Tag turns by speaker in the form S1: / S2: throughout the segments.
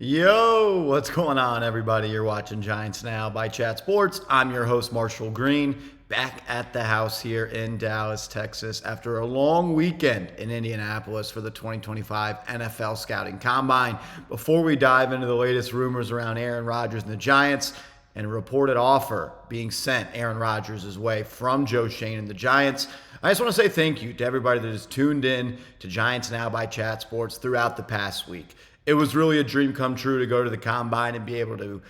S1: Yo, what's going on, everybody? You're watching Giants Now by Chat Sports. I'm your host, Marshall Green, back at the house here in Dallas, Texas, after a long weekend in Indianapolis for the 2025 NFL Scouting Combine. Before we dive into the latest rumors around Aaron Rodgers and the Giants, and a reported offer being sent Aaron Rodgers' way from Joe Schoen and the Giants, I just want to say thank you to everybody that has tuned in to Giants Now by Chat Sports throughout the past week. It was really a dream come true to go to the Combine and be able to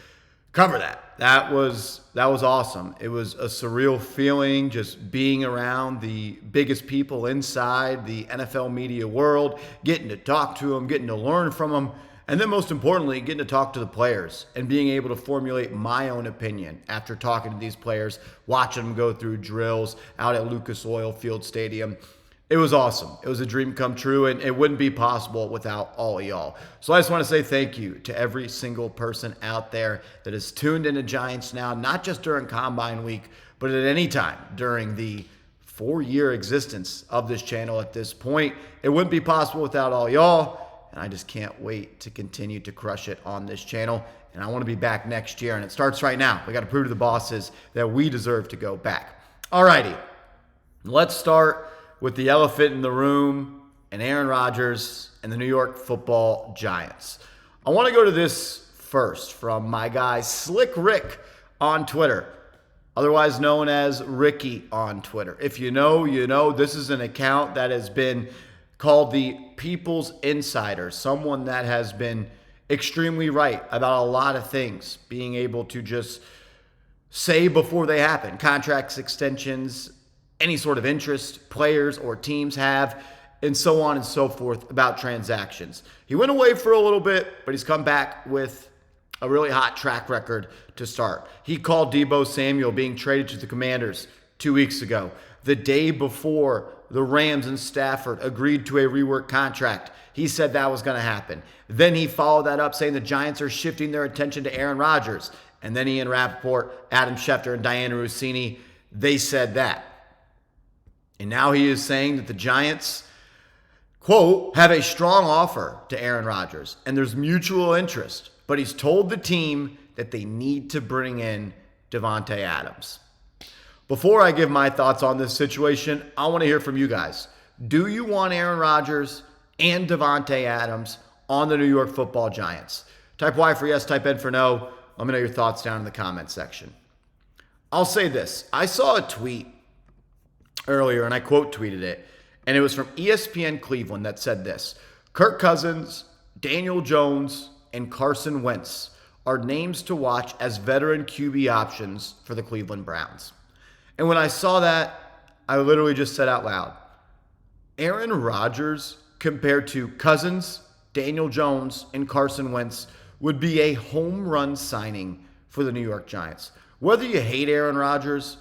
S1: cover that. That was awesome. It was a surreal feeling just being around the biggest people inside the NFL media world, getting to talk to them, getting to learn from them, and then most importantly, getting to talk to the players and being able to formulate my own opinion after talking to these players, watching them go through drills out at Lucas Oil Field Stadium. It was awesome. It was a dream come true, and it wouldn't be possible without all of y'all. So I just want to say thank you to every single person out there that is tuned into Giants Now, not just during Combine Week, but at any time during the 4-year existence of this channel at this point. It wouldn't be possible without all y'all, and I just can't wait to continue to crush it on this channel. And I want to be back next year, and it starts right now. We got to prove to the bosses that we deserve to go back. Alrighty, let's start with the elephant in the room and Aaron Rodgers and the New York Football Giants. I want to go to this first from my guy Slick Rick on Twitter, otherwise known as Ricky on Twitter. If you know, you know. This is an account that has been called the People's Insider, someone that has been extremely right about a lot of things, being able to just say before they happen, contracts, extensions, any sort of interest players or teams have, and so on and so forth about transactions. He went away for a little bit, but he's come back with a really hot track record to start. He called Deebo Samuel being traded to the Commanders 2 weeks ago, the day before the Rams and Stafford agreed to a rework contract. He said that was going to happen. Then he followed that up saying the Giants are shifting their attention to Aaron Rodgers. And then Ian Rappaport, Adam Schefter, and Diana Rossini, they said that. And now he is saying that the Giants, quote, have a strong offer to Aaron Rodgers, and there's mutual interest. But he's told the team that they need to bring in Davante Adams. Before I give my thoughts on this situation, I want to hear from you guys. Do you want Aaron Rodgers and Davante Adams on the New York Football Giants? Type Y for yes, type N for no. Let me know your thoughts down in the comment section. I'll say this. I saw a tweet earlier, and I quote tweeted it, and it was from ESPN Cleveland that said this: Kirk Cousins, Daniel Jones, and Carson Wentz are names to watch as veteran QB options for the Cleveland Browns. And when I saw that, I literally just said out loud, Aaron Rodgers compared to Cousins, Daniel Jones, and Carson Wentz would be a home run signing for the New York Giants. Whether you hate Aaron Rodgers,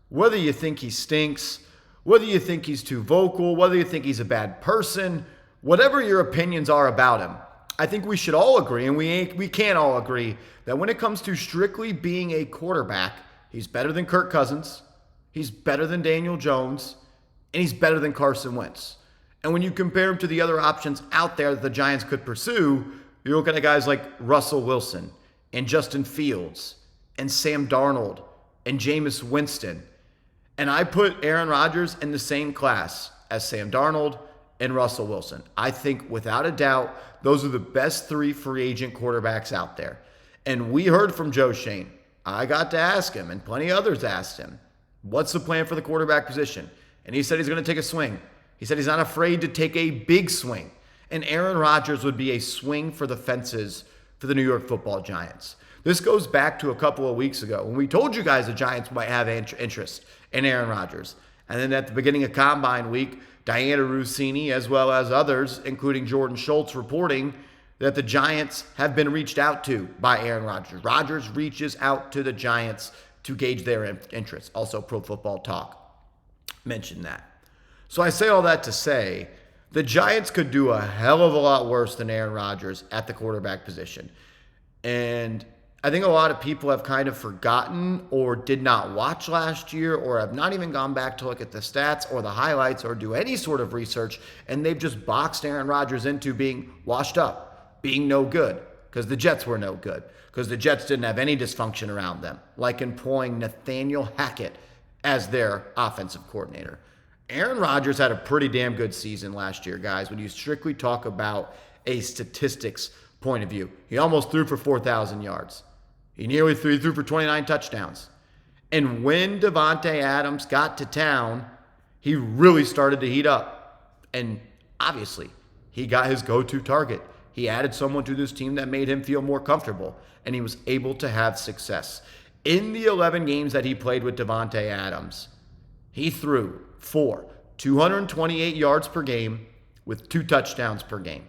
S1: whether you think he stinks, whether you think he's too vocal, whether you think he's a bad person, whatever your opinions are about him, I think we should all agree, and we can all agree, that when it comes to strictly being a quarterback, he's better than Kirk Cousins, he's better than Daniel Jones, and he's better than Carson Wentz. And when you compare him to the other options out there that the Giants could pursue, you're looking at guys like Russell Wilson and Justin Fields and Sam Darnold and Jameis Winston. And I put Aaron Rodgers in the same class as Sam Darnold and Russell Wilson. I think without a doubt, those are the best 3 free agent quarterbacks out there. And we heard from Joe Schoen. I got to ask him, and plenty of others asked him, what's the plan for the quarterback position? And he said he's going to take a swing. He said he's not afraid to take a big swing. And Aaron Rodgers would be a swing for the fences for the New York Football Giants. This goes back to a couple of weeks ago when we told you guys the Giants might have interest in Aaron Rodgers. And then at the beginning of Combine Week, Diana Rossini, as well as others, including Jordan Schultz, reporting that the Giants have been reached out to by Aaron Rodgers. Rodgers reaches out to the Giants to gauge their interest. Also, Pro Football Talk mentioned that. So I say all that to say the Giants could do a hell of a lot worse than Aaron Rodgers at the quarterback position. And I think a lot of people have kind of forgotten or did not watch last year or have not even gone back to look at the stats or the highlights or do any sort of research, and they've just boxed Aaron Rodgers into being washed up, being no good, because the Jets were no good, because the Jets didn't have any dysfunction around them, like employing Nathaniel Hackett as their offensive coordinator. Aaron Rodgers had a pretty damn good season last year, guys, when you strictly talk about a statistics point of view. He almost threw for 4,000 yards. He threw for 29 touchdowns. And when Davante Adams got to town, he really started to heat up. And obviously, he got his go-to target. He added someone to this team that made him feel more comfortable, and he was able to have success. In the 11 games that he played with Davante Adams, he threw for 228 yards per game with 2 touchdowns per game.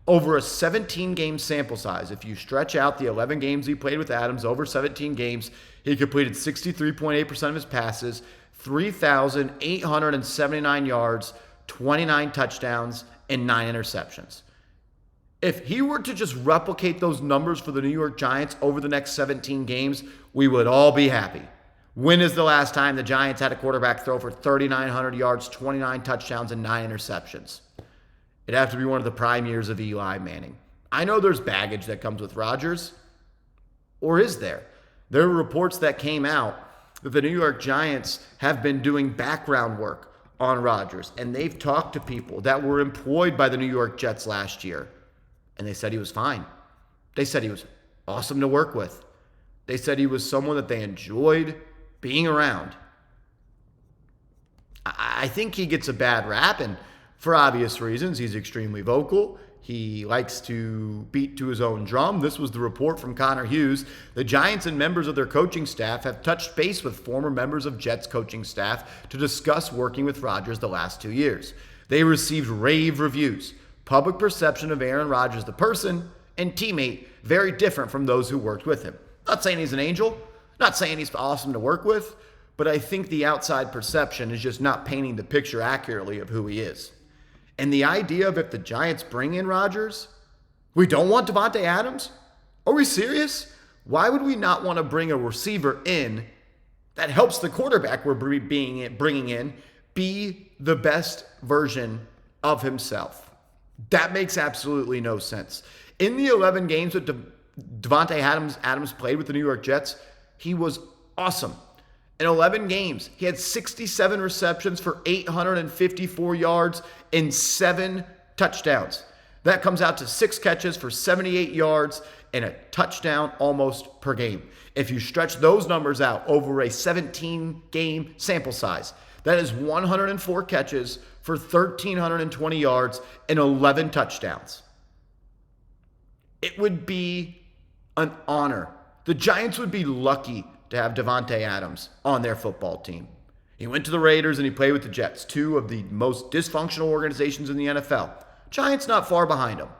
S1: Over a 17-game sample size, if you stretch out the 11 games he played with Adams over 17 games, he completed 63.8% of his passes, 3,879 yards, 29 touchdowns, and 9 interceptions. If he were to just replicate those numbers for the New York Giants over the next 17 games, we would all be happy. When is the last time the Giants had a quarterback throw for 3,900 yards, 29 touchdowns, and 9 interceptions? It'd have to be one of the prime years of Eli Manning. I know there's baggage that comes with Rodgers, or is there? There are reports that came out that the New York Giants have been doing background work on Rodgers, and they've talked to people that were employed by the New York Jets last year, and they said he was fine. They said he was awesome to work with. They said he was someone that they enjoyed being around. I think he gets a bad rap, and for obvious reasons. He's extremely vocal. He likes to beat to his own drum. This was the report from Connor Hughes. The Giants and members of their coaching staff have touched base with former members of Jets coaching staff to discuss working with Rodgers the last 2 years. They received rave reviews. Public perception of Aaron Rodgers, the person and teammate, very different from those who worked with him. Not saying he's an angel, not saying he's awesome to work with, but I think the outside perception is just not painting the picture accurately of who he is. And the idea of if the Giants bring in Rodgers, we don't want Davante Adams? Are we serious? Why would we not want to bring a receiver in that helps the quarterback we're bringing in be the best version of himself? That makes absolutely no sense. In the 11 games that Davante Adams played with the New York Jets, he was awesome. In 11 games, he had 67 receptions for 854 yards and 7 touchdowns. That comes out to 6 catches for 78 yards and a touchdown almost per game. If you stretch those numbers out over a 17-game sample size, that is 104 catches for 1,320 yards and 11 touchdowns. It would be an honor. The Giants would be lucky to have Davante Adams on their football team. He went to the Raiders and he played with the Jets, 2 of the most dysfunctional organizations in the NFL. Giants not far behind him.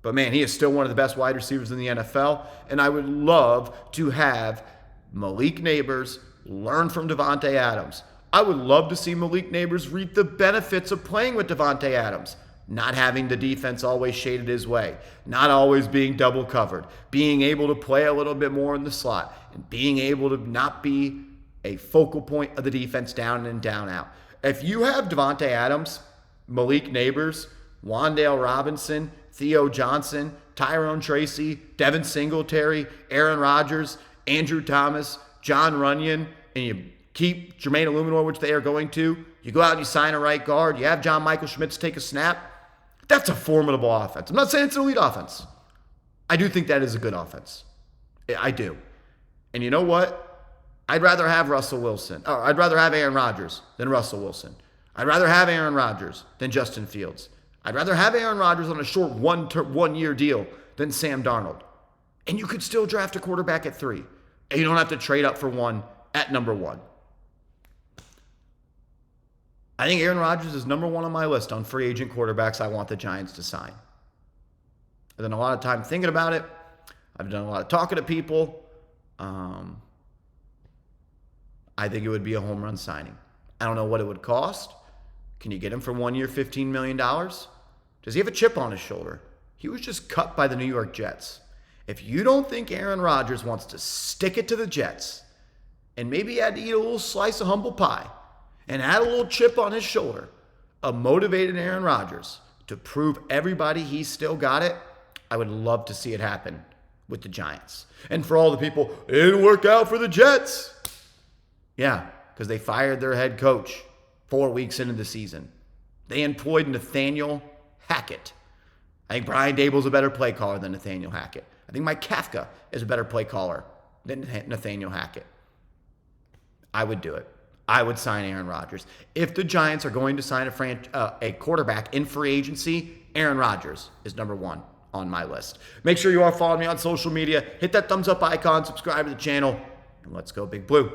S1: But man, he is still one of the best wide receivers in the NFL, and I would love to have Malik Neighbors learn from Davante Adams. I would love to see Malik Neighbors reap the benefits of playing with Davante Adams. Not having the defense always shaded his way, not always being double covered, being able to play a little bit more in the slot, and being able to not be a focal point of the defense down in and down out. If you have Davante Adams, Malik Neighbors, Wan'Dale Robinson, Theo Johnson, Tyrone Tracy, Devin Singletary, Aaron Rodgers, Andrew Thomas, John Runyon, and you keep Jermaine Illuminor, which they are going to, you go out and you sign a right guard, you have John Michael Schmitz take a snap, that's a formidable offense. I'm not saying it's an elite offense. I do think that is a good offense. I do. And you know what? I'd rather have I'd rather have Aaron Rodgers than Russell Wilson. I'd rather have Aaron Rodgers than Justin Fields. I'd rather have Aaron Rodgers on a short one-year deal than Sam Darnold. And you could still draft a quarterback at 3. And you don't have to trade up for one at number 1. I think Aaron Rodgers is number 1 on my list on free agent quarterbacks I want the Giants to sign. I've done a lot of time thinking about it. I've done a lot of talking to people. I think it would be a home run signing. I don't know what it would cost. Can you get him for 1 year, $15 million? Does he have a chip on his shoulder? He was just cut by the New York Jets. If you don't think Aaron Rodgers wants to stick it to the Jets and maybe had to eat a little slice of humble pie and had a little chip on his shoulder, a motivated Aaron Rodgers to prove everybody he's still got it, I would love to see it happen with the Giants. And for all the people, it didn't work out for the Jets. Yeah, because they fired their head coach 4 weeks into the season. They employed Nathaniel Hackett. I think Brian Daboll's a better play caller than Nathaniel Hackett. I think Mike Kafka is a better play caller than Nathaniel Hackett. I would do it. I would sign Aaron Rodgers. If the Giants are going to sign a quarterback in free agency, Aaron Rodgers is number one on my list. Make sure you are following me on social media. Hit that thumbs up icon, subscribe to the channel, and let's go Big Blue.